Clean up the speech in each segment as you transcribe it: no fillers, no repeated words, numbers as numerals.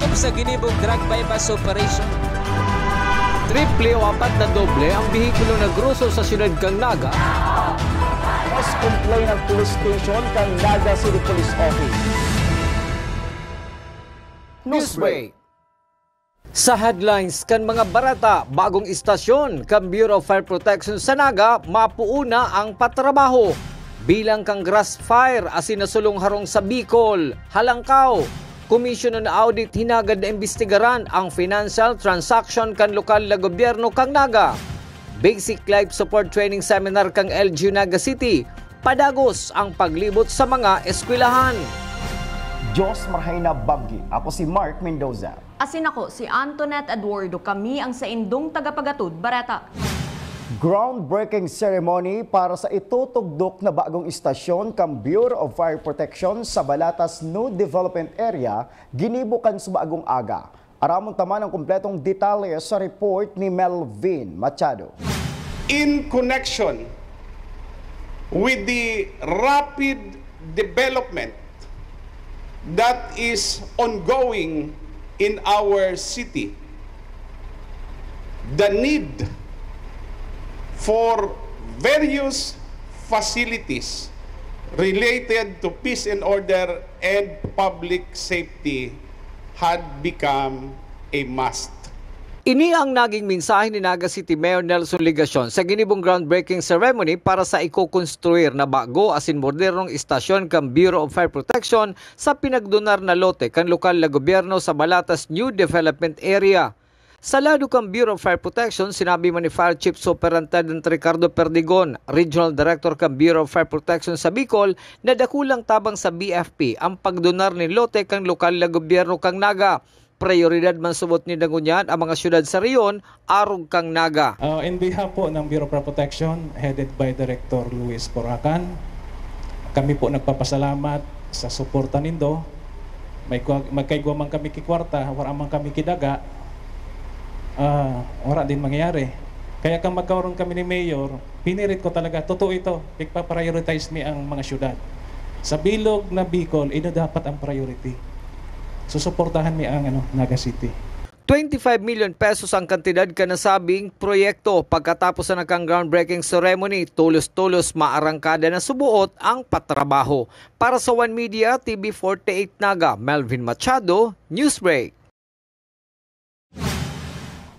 Sakop sa ginibong drug bypass operation. Triple o 4 na doble ang bihikulo na gruso sa siyudad kang Naga. Mas complain ng police station kang Naga City Police Office. Newsbreak. Sa headlines kan mga barata, bagong istasyon kan Bureau of Fire Protection sa Naga mapuuna ang patrabaho. Bilang kang grass fire asin nasulong harong sa Bicol, Halangkaw. Komisyon na audit hinagad na imbestigaran ang financial transaction kan lokal na gobyerno kang Naga. Basic Life Support Training Seminar kang LGU Naga City. Padagos ang paglibot sa mga eskwelahan. Diyos marhay na baggi. Ako si Mark Mendoza. Asin ako si Antoinette Eduardo. Kami ang sa indong tagapagatud barata. Groundbreaking ceremony para sa itutugdok na bagong istasyon kang Bureau of Fire Protection sa Balatas New Development Area ginibukan sa bagong aga. Aramon taman ang kumpletong detalye sa report ni Melvin Machado. In connection with the rapid development that is ongoing in our city, the need for various facilities related to peace and order and public safety had become a must. Ini ang naging mensahe ni Naga City Mayor Nelson Ligacion sa ginibong groundbreaking ceremony para sa iko-konstruir na bago asin modernong istasyon kang Bureau of Fire Protection sa pinagdonar na lote kan lokal na gobyerno sa Balatas New Development Area. Sa lado kang Bureau of Fire Protection, sinabi man ni Fire Chief Superintendent Ricardo Perdigon, Regional Director kang Bureau of Fire Protection sa Bicol, na dakulang tabang sa BFP ang pagdonar ni lote kang lokal na gobyerno kang Naga. Prioridad man subot ni Dagunyan ang mga syudad sa riyon, arog kang Naga. In behalf po ng Bureau of Fire Protection, headed by Director Luis Poracan, kami po nagpapasalamat sa suporta nindo. Magkaigwa man kami kikwarta, wala man kami kidaga, wala din mangyayari. Kaya kang magkaroon kami ni Mayor, pinirit ko talaga, totoo ito, ipapa-prioritize mi ang mga syudad. Sa bilog na Bicol, ino dapat ang priority. Susuportahan mi ang Naga City. 25 million pesos ang kantidad ka nasabing proyekto. Pagkatapos na kang groundbreaking ceremony, tulos-tulos maarangkada na subuot ang patrabaho. Para sa One Media, TV48 Naga, Melvin Machado, Newsbreak.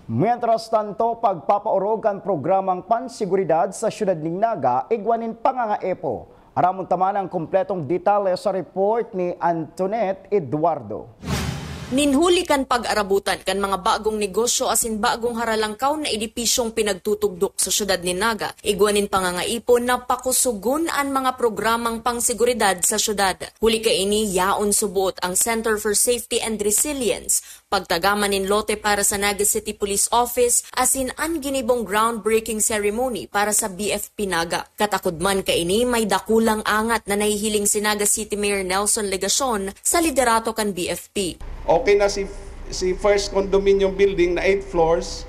Mientras tanto, pagpapaorog ang programang pansiguridad sa siyudad ng Naga, igwanin pangangaepo. Aramon taman ang kumpletong detalye sa report ni Antoinette Eduardo. Ninhulikan pag-arabutan kan mga bagong negosyo asin bagong haralangkaw na edipisyong pinagtutugdok sa syudad ni Naga. Igwanin pangangaipon na pakusugun ang mga programang pangsiguridad sa syudad. Huli ka ini yaon subuot ang Center for Safety and Resilience, pagtagaman nin lote para sa Naga City Police Office asin ang ginibong groundbreaking ceremony para sa BFP Naga. Katakudman ka ini may dakulang angat na nahihiling si Naga City Mayor Nelson Ligacion sa liderato kan BFP. Okay na si first condominium building na 8 floors,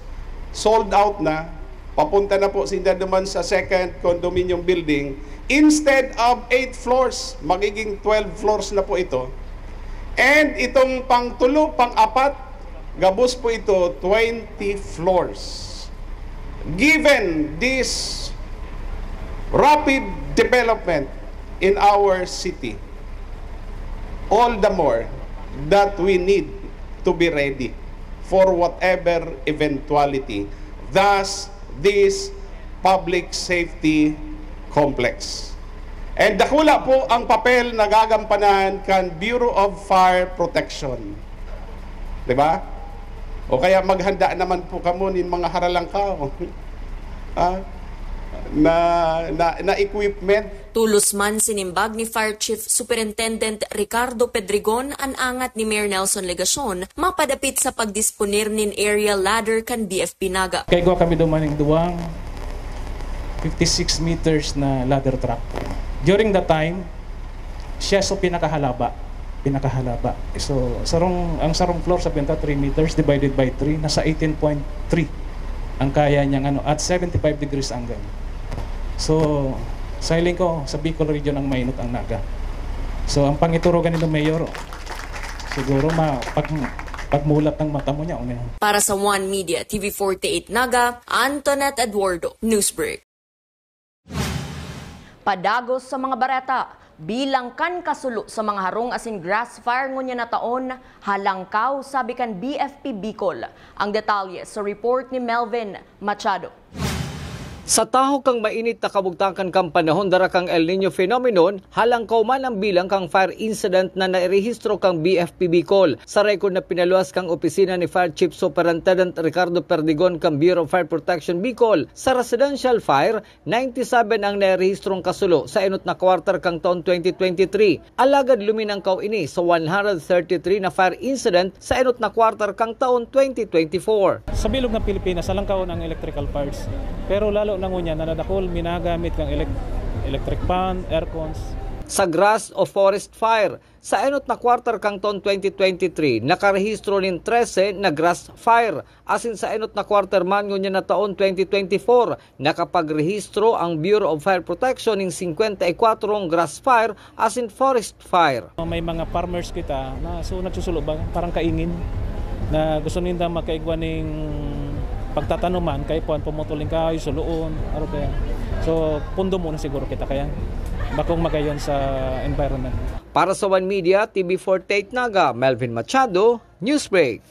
sold out na, papunta na po sila naman sa second condominium building. Instead of 8 floors, magiging 12 floors na po ito. And itong pang-tulo, pang-apat, gabos po ito 20 floors. Given this rapid development in our city, all the more that we need to be ready for whatever eventuality. Thus, this public safety complex. And dakula po ang papel na gagampanan kan Bureau of Fire Protection. Diba? O kaya maghanda naman po kamo nin mga haralangkaw na equipment. Tulos man sinimbag ni Fire Chief Superintendent Ricardo Pedrigon ang angat ni Mayor Nelson Ligacion mapadapit sa pagdisponir nin aerial ladder kan BFP Naga. Kaya kami dumaning duwang 56 meters na ladder truck. During that time, siya so pinakahalaba. So ang sarong floor sa 3 meters divided by 3 nasa 18.3 ang kaya niyang at 75 degrees angle. So sailing ko sa Bicol region ang mainot ang Naga. So ang pangiturugan nito Mayor, siguro Pagmulat ng mata mo niya, yan. Para sa One Media TV48 Naga, Antoinette Eduardo, Newsbreak. Padagos sa mga bareta, bilang kan kasulo sa mga harong asin grass fire ngunya na taon, halangkaw sabi kan BFP Bicol. Ang detalye sa report ni Melvin Machado. Sa taho kang mainit na kabugtakan kang panahon dara kang El Nino phenomenon, halangkaw man ang bilang kang fire incident na nairehistro kang BFP Bicol. Sa record na pinaluas kang opisina ni Fire Chief Superintendent Ricardo Perdigon kang Bureau of Fire Protection Bicol, sa residential fire, 97 ang nairehistrong kasulo sa enot na kwarter kang taon 2023. Alagad luminang kaw ini sa 133 na fire incident sa enot na kwarter kang taon 2024. Sa bilog ng Pilipinas, halangkaw ng electrical fires. Pero lalo na ngunya na nadakol, minagamit kang electric fan, aircons. Sa grass o forest fire, sa enot na kwarter kang taon 2023, nakarehistro nin 13 na grass fire. Asin sa enot na kwarter man ngunya na taon 2024, nakapagrehistro ang Bureau of Fire Protection ng 54 grass fire asin forest fire. May mga farmers kita na so nagsusulo ba, parang kaingin na gusto nila makaigwa ng pagtatanuman kay pumutulin ka, suluon, ano kaya. So, pundo muna siguro kita kaya bakong magayon sa environment. Para sa One Media, TV48 Naga, Melvin Machado, Newsbreak.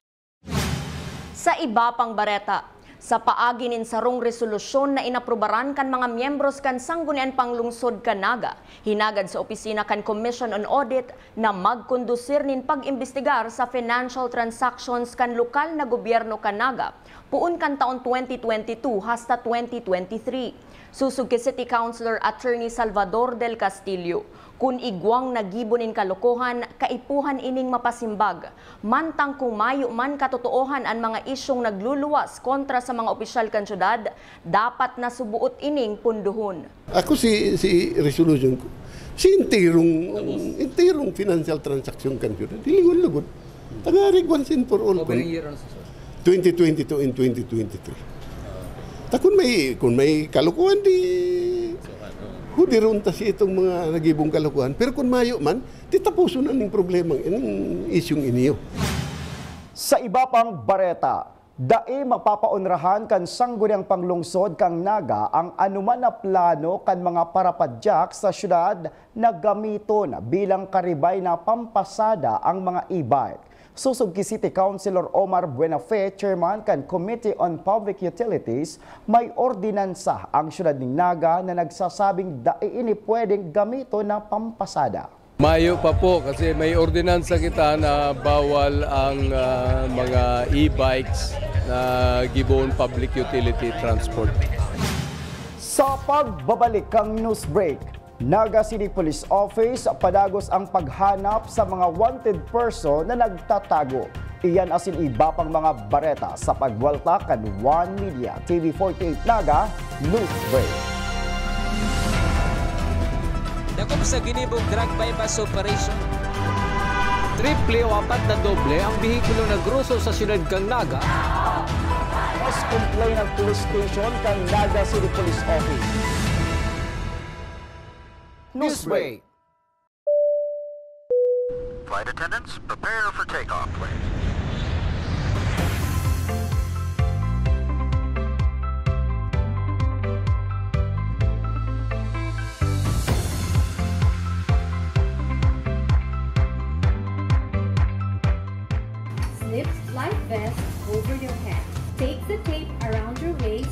Sa iba pang bareta, sa paagi nin sarong resolusyon na inaprubaran kan mga miyembros kan Sanggunian Panglungsod kan Naga, hinagad sa opisina kan Commission on Audit na magkondusir nin pag-imbestigar sa financial transactions kan lokal na gobyerno kan Naga, puun kan taon 2022 hasta 2023. Susug kay City Councilor Attorney Salvador del Castillo, kun igwang nagibonin kalokohan, kaipuhan ining mapasimbag. Mantang kung mayo man katotoohan ang mga isyong nagluluwas kontra sa mga opisyal kan syudad, dapat na subuot ining punduhon. Ako si resolution ko, si intirong financial transaction kan syudad, dilingon-lugod. Tagarig once and for all. 2022 and 2023. Kung may kalukuhan, hudiron ta si itong mga nagibong kalukuhan. Pero kung mayo man, tapuso na ng problema, ng isyong iniyo. Sa iba pang bareta, dai magpapaunrahan kan Sangguniang Panglungsod kang Naga ang anuman na plano kan mga parapadyak sa syudad na gamiton bilang karibay na pampasada ang mga e-bike. Susug ki City Councilor Omar Buenafe, Chairman kan Committee on Public Utilities, may ordinansa ang syudad ng Naga na nagsasabing dai ini pwedeng gamito na pampasada. Mayo pa po kasi may ordinansa kita na bawal ang mga e-bikes na giboon public utility transport. Sa pagbabalik kang Newsbreak, Naga City Police Office padagos ang paghanap sa mga wanted person na nagtatago. Iyan asin iba pang mga bareta sa pagwalta kan One Media TV48 Naga Newsbreak. Dakop sa ginibong drug bypass operation. Triple o apat na doble ang bihikulo na gruso sa syudad kang Naga. Mas complain ng police station kang Naga City Police Office. Newsbreak. Flight attendants, prepare for takeoff, please. Slip life vest over your head. Take the tape around your waist.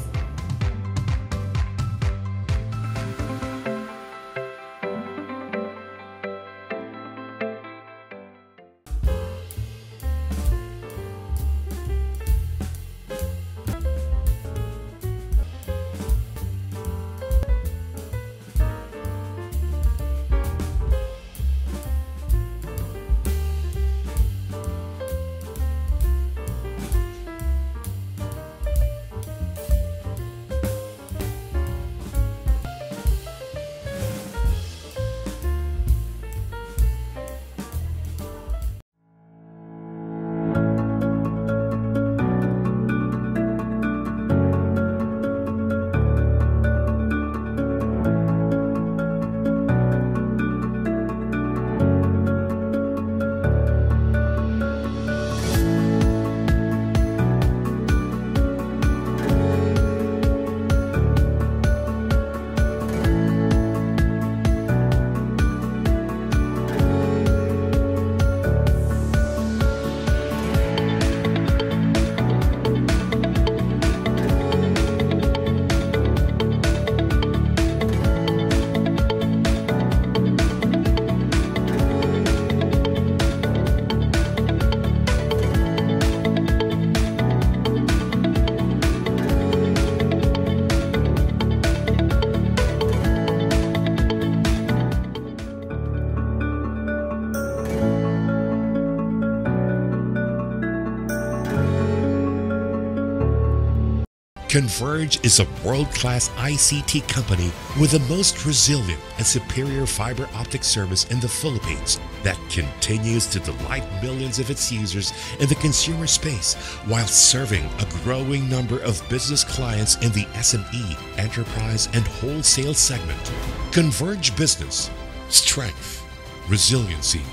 Converge is a world-class ICT company with the most resilient and superior fiber optic service in the Philippines that continues to delight millions of its users in the consumer space while serving a growing number of business clients in the SME, enterprise, and wholesale segment. Converge Business. Strength. Resiliency.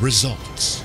Results.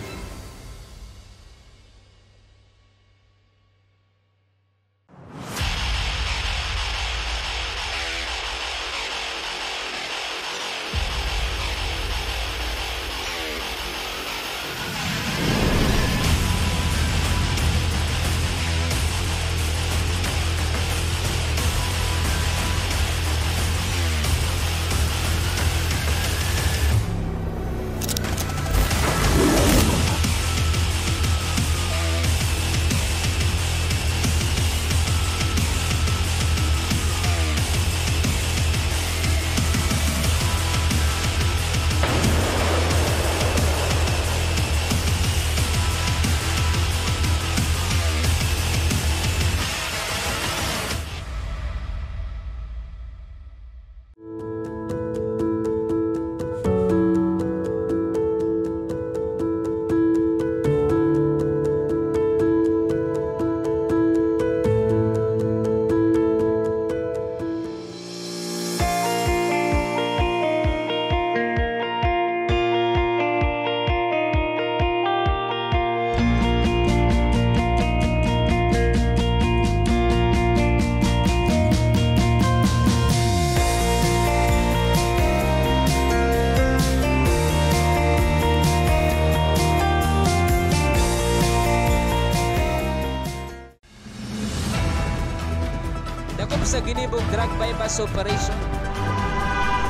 Dakop sa ginibog drug bypass operation.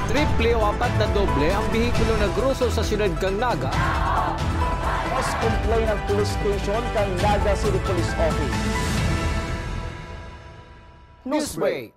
Triple o apat na doble ang bihikulo na gruso sa siyudad kang Naga. Mas complain ng police station kang Naga City Police Office. Newsbreak.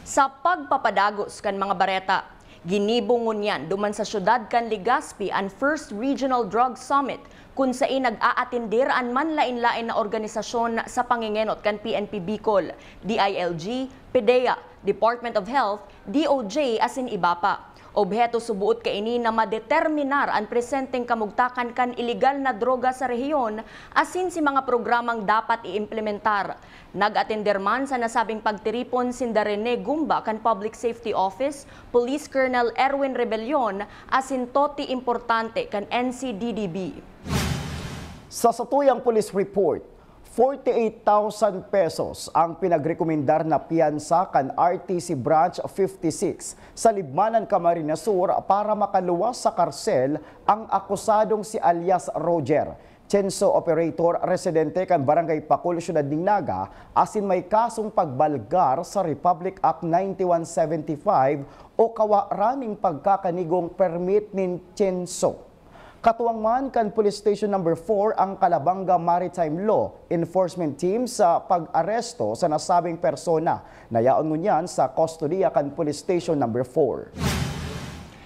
Sa pagpapadagos kan mga bareta, ginibungon yan duman sa syudad kan Legazpi ang First Regional Drug Summit kung saan nag-aatindir ang manlain-lain na organisasyon sa pangingenot kan PNP Bicol, DILG, PDEA, Department of Health, DOJ asin iba pa. Obheto subuot kaini na madeterminar ang presenteng kamugtakan kan iligal na droga sa rehiyon asin si mga programang dapat iimplementar. Nag-atender man sa nasabing pagtiripon sinda Rene Gumba kan Public Safety Office, Police Colonel Erwin Rebellion asin toti importante kan NCDDB. Sa satuyang police report, 48,000 pesos ang pinagrekomendar na piyansa kan RTC Branch 56 sa Libmanan, Camarines Sur para makaluwas sa karsel ang akusadong si alias Roger, Chenso operator residente kan Barangay Pakul, Syudad ng Naga, asin may kasong pagbalgar sa Republic Act 9175 o kawaraming pagkakanigong permit nin Chenso. Katuwang man kan Police Station Number 4 ang Calabanga Maritime Law Enforcement Team sa pag-aresto sa nasabing persona. Nayaon ngunyan sa kustodiya kan Police Station Number 4.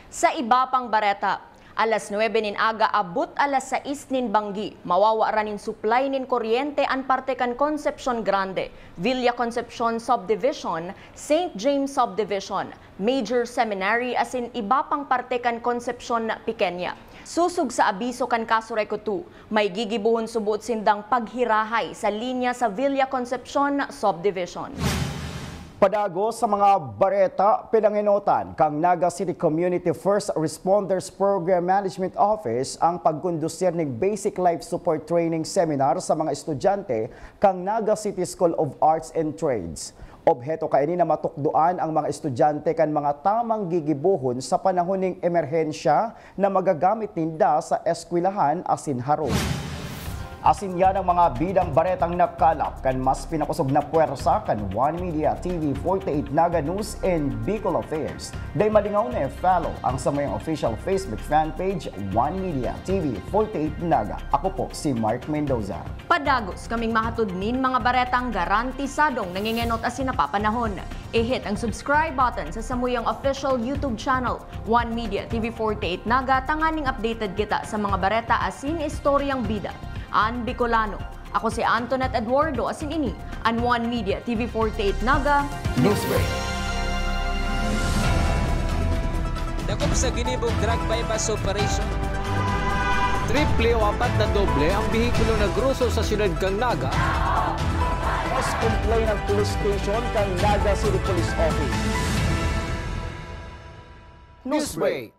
Sa iba pang bareta, alas 9 nin aga abot alas 6 nin banggi, mawawara nin supply nin kuryente an parte kan Concepcion Grande, Villa Concepcion Subdivision, St. James Subdivision, Major Seminary asin iba pang parte kan Concepcion Pequeña. Susug sa abiso kan Kasureko 2, may gigibuhon subuot sindang paghirahay sa linya sa Villa Concepcion Subdivision. Padago sa mga bareta, pinanginotan kang Naga City Community First Responders Program Management Office ang pagkondusir ng Basic Life Support Training Seminar sa mga estudyante kang Naga City School of Arts and Trades. Obheto kaini na matukduan ang mga estudyante kan mga tamang gigibuhon sa panahon ng emerhensya na magagamit ninda sa eskwelahan asin harong. Asin yan ang mga bidang baretang nakalap kan mas pinakusog na puwersa kan One Media TV 48 Naga News and Bicol Affairs. Day malingaw na follow ang sa mayang official Facebook fan page One Media TV 48 Naga. Ako po si Mark Mendoza. Padagos kaming mahatudnin mga baretang garantisadong nangingenot asin napapanahon. I-hit ang subscribe button sa samuyang official YouTube channel One Media TV 48 Naga, tanganing updated kita sa mga bareta asin istoryang bida. An Bicolano, Ako si Antoinette Eduardo, asin ini, an One Media TV48 Naga, Newsbreak. Dakop sa ginibong drug bypass operation. Triple o 4 na doble ang bihikulo na gruso sa siyudad kang Naga. Mas complain ng police station kang Naga City Police Office. Newsbreak.